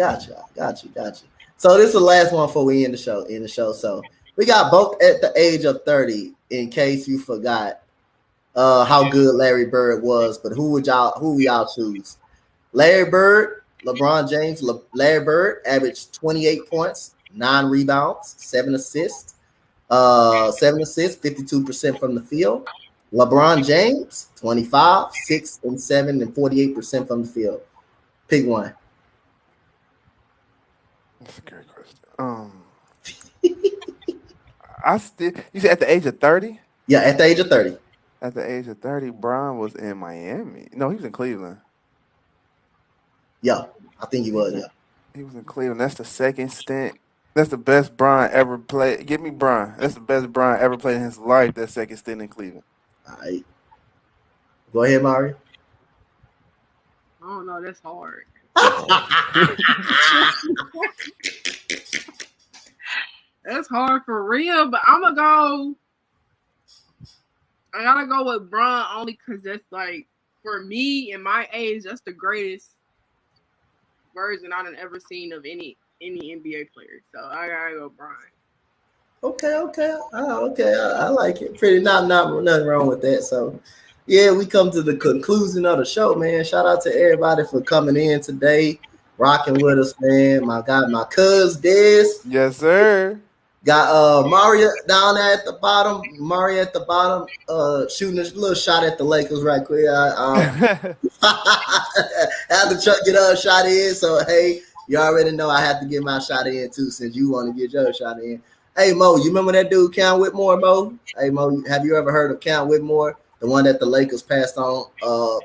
So this is the last one before we end the show. So we got both at the age of 30, in case you forgot how good Larry Bird was. But who y'all choose? Larry Bird, LeBron James. Larry Bird averaged 28 points, 9 rebounds, 7 assists, 52% from the field. LeBron James, 25, 6 and 7 and 48% from the field. Pick one. That's a great question. You said at the age of 30? Yeah, at the age of 30. At the age of 30, Bron was in Miami. No, he was in Cleveland. Yeah, I think he was. Yeah, he was in Cleveland. That's the second stint. That's the best Bron ever played. Give me Bron. That's the best Bron ever played in his life. That second stint in Cleveland. All right. Go ahead, Mario. I don't know. That's hard. That's hard for real, but I gotta go with Bron only because that's like, for me in my age, that's the greatest version I've ever seen of any NBA player. So I gotta go Bron. Okay. I like it. Pretty nothing wrong with that. So yeah, we come to the conclusion of the show, man. Shout out to everybody for coming in today, rocking with us, man. My God, my cuz Des. Yes, sir. Got Mario down there at the bottom. Shooting a little shot at the Lakers right quick. I have to get a shot in. So hey, you already know I have to get my shot in too, since you want to get your shot in. Hey Mo, you remember that dude Cam Whitmore, Mo? Hey Mo, have you ever heard of Cam Whitmore? The one that the Lakers passed on. The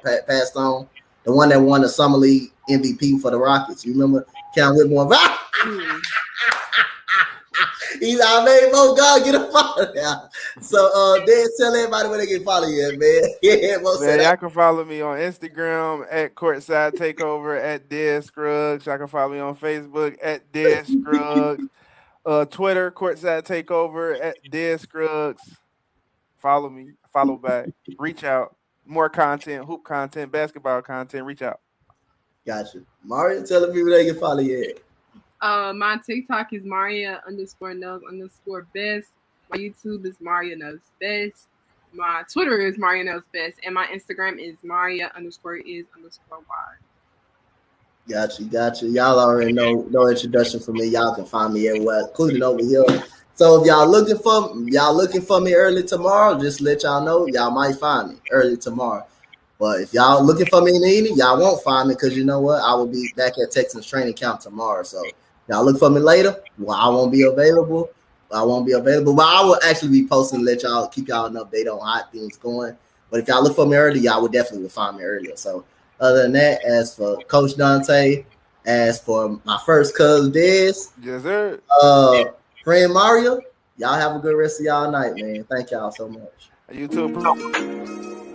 one that won the Summer League MVP for the Rockets. You remember Cam Whitmore? He's our main Mo. God, get him out of there. So, tell everybody where they can follow you, man. Yeah, Mo. Man, y'all can follow me on Instagram at Courtside Takeover at Dead Scruggs. Y'all can follow me on Facebook at Dead Scruggs. Twitter, Courtside Takeover at Dead Scruggs. Follow me, follow back, reach out. More content, hoop content, basketball content. Reach out. Gotcha. Mario, tell the people they can follow you at. My TikTok is Maria_knows_best. My YouTube is Maria knows best. My Twitter is Maria knows best, and my Instagram is Maria_is_y. Gotcha. Y'all already know, no introduction for me. Y'all can find me everywhere, including over here. So if y'all looking for me early tomorrow, just let y'all know, y'all might find me early tomorrow. But if y'all looking for me in the evening, y'all won't find me because you know what? I will be back at Texans training camp tomorrow. So y'all look for me later. Well, I won't be available. But I will actually be posting to let y'all keep y'all an update on how things going. But if y'all look for me early, y'all would definitely find me earlier. So other than that, as for Coach Dante, as for my first cousin Dez, yes, sir. Friend Mario, y'all have a good rest of y'all night, man. Thank y'all so much. You too.